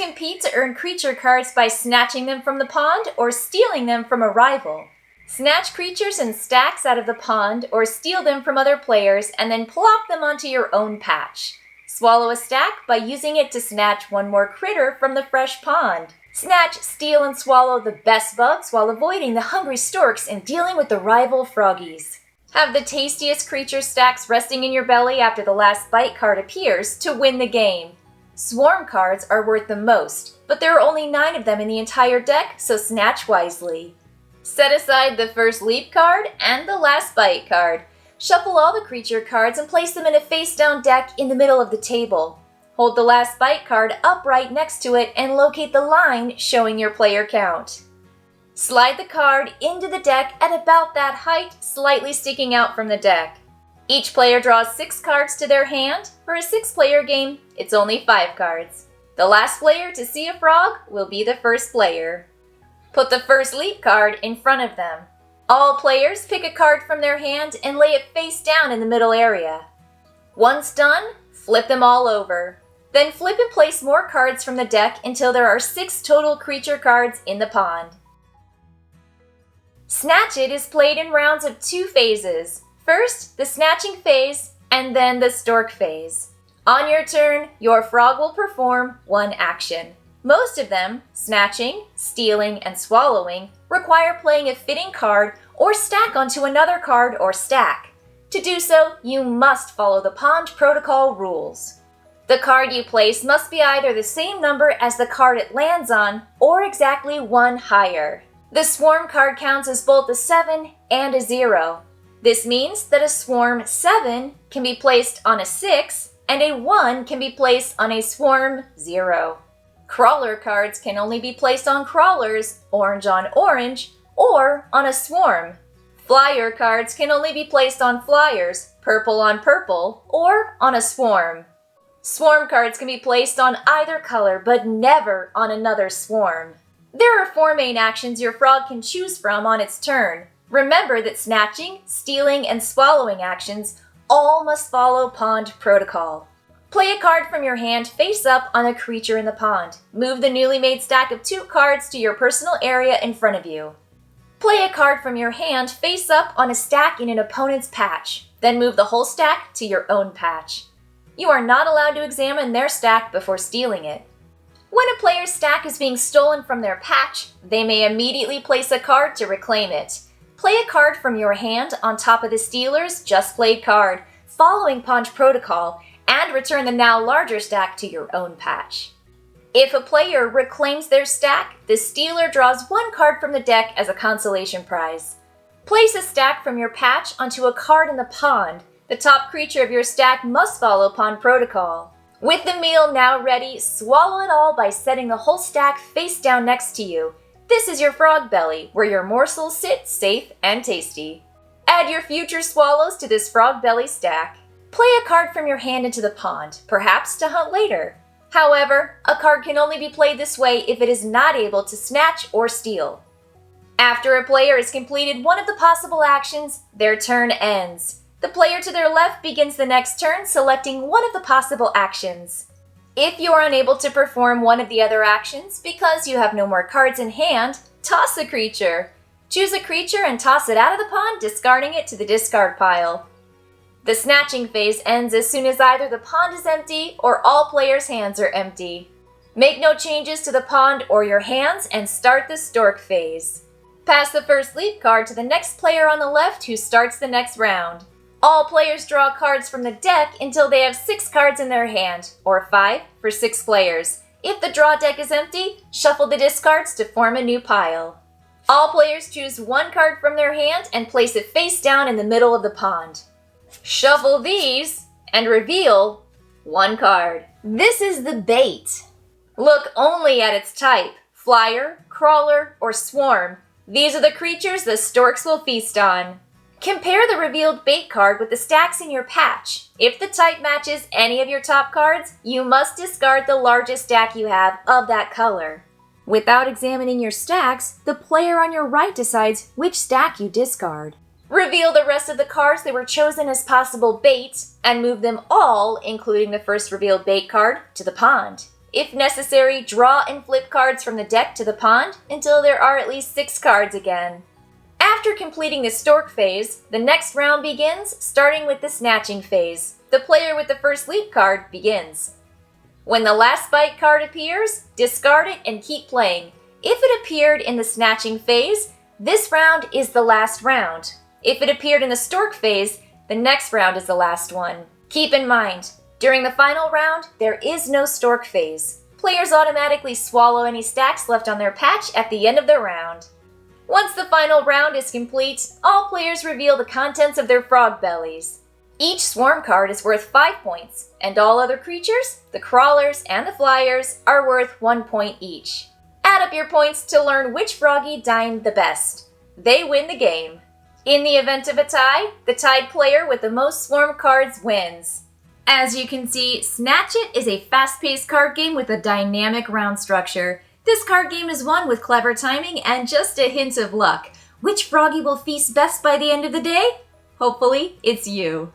compete to earn creature cards by snatching them from the pond or stealing them from a rival. Snatch creatures in stacks out of the pond or steal them from other players and then plop them onto your own patch. Swallow a stack by using it to snatch one more critter from the fresh pond. Snatch, steal, and swallow the best bugs while avoiding the hungry storks and dealing with the rival froggies. Have the tastiest creature stacks resting in your belly after the last bite card appears to win the game. Swarm cards are worth the most, but there are only 9 of them in the entire deck, so snatch wisely. Set aside the first leap card and the last bite card. Shuffle all the creature cards and place them in a face-down deck in the middle of the table. Hold the last bite card upright next to it and locate the line showing your player count. Slide the card into the deck at about that height, slightly sticking out from the deck. Each player draws 6 cards to their hand. For a 6-player game, it's only 5 cards. The last player to see a frog will be the first player. Put the first leap card in front of them. All players pick a card from their hand and lay it face down in the middle area. Once done, flip them all over. Then flip and place more cards from the deck until there are 6 total creature cards in the pond. Snatch It is played in rounds of 2 phases. First, the snatching phase, and then the stork phase. On your turn, your frog will perform one action. Most of them, snatching, stealing, and swallowing, require playing a fitting card or stack onto another card or stack. To do so, you must follow the pond protocol rules. The card you place must be either the same number as the card it lands on or exactly 1 higher. The swarm card counts as both a 7 and a 0. This means that a swarm 7 can be placed on a 6 and a 1 can be placed on a swarm 0. Crawler cards can only be placed on crawlers, orange on orange, or on a swarm. Flyer cards can only be placed on flyers, purple on purple, or on a swarm. Swarm cards can be placed on either color, but never on another swarm. There are 4 main actions your frog can choose from on its turn. Remember that snatching, stealing, and swallowing actions all must follow pond protocol. Play a card from your hand face up on a creature in the pond. Move the newly made stack of 2 cards to your personal area in front of you. Play a card from your hand face up on a stack in an opponent's patch. Then move the whole stack to your own patch. You are not allowed to examine their stack before stealing it. When a player's stack is being stolen from their patch, they may immediately place a card to reclaim it. Play a card from your hand on top of the stealer's just played card, following pond protocol, and return the now larger stack to your own patch. If a player reclaims their stack, the stealer draws 1 card from the deck as a consolation prize. Place a stack from your patch onto a card in the pond. The top creature of your stack must follow pond protocol. With the meal now ready, swallow it all by setting the whole stack face down next to you. This is your frog belly, where your morsels sit safe and tasty. Add your future swallows to this frog belly stack. Play a card from your hand into the pond, perhaps to hunt later. However, a card can only be played this way if it is not able to snatch or steal. After a player has completed one of the possible actions, their turn ends. The player to their left begins the next turn selecting one of the possible actions. If you are unable to perform one of the other actions because you have no more cards in hand, toss a creature. Choose a creature and toss it out of the pond, discarding it to the discard pile. The snatching phase ends as soon as either the pond is empty or all players' hands are empty. Make no changes to the pond or your hands and start the stork phase. Pass the first leap card to the next player on the left who starts the next round. All players draw cards from the deck until they have 6 cards in their hand, or 5 for 6 players. If the draw deck is empty, shuffle the discards to form a new pile. All players choose 1 card from their hand and place it face down in the middle of the pond. Shuffle these and reveal 1 card. This is the bait. Look only at its type, flyer, crawler, or swarm. These are the creatures the storks will feast on. Compare the revealed bait card with the stacks in your patch. If the type matches any of your top cards, you must discard the largest stack you have of that color. Without examining your stacks, the player on your right decides which stack you discard. Reveal the rest of the cards that were chosen as possible baits and move them all, including the first revealed bait card, to the pond. If necessary, draw and flip cards from the deck to the pond until there are at least 6 cards again. After completing the Stork phase, the next round begins, starting with the Snatching phase. The player with the first leap card begins. When the last bite card appears, discard it and keep playing. If it appeared in the Snatching phase, this round is the last round. If it appeared in the Stork phase, the next round is the last one. Keep in mind, during the final round, there is no Stork phase. Players automatically swallow any stacks left on their patch at the end of the round. Once the final round is complete, all players reveal the contents of their frog bellies. Each swarm card is worth 5 points, and all other creatures, the crawlers and the flyers, are worth 1 point each. Add up your points to learn which froggy dined the best. They win the game. In the event of a tie, the tied player with the most swarm cards wins. As you can see, Snatch It is a fast-paced card game with a dynamic round structure. This card game is won with clever timing and just a hint of luck. Which froggy will feast best by the end of the day? Hopefully, it's you.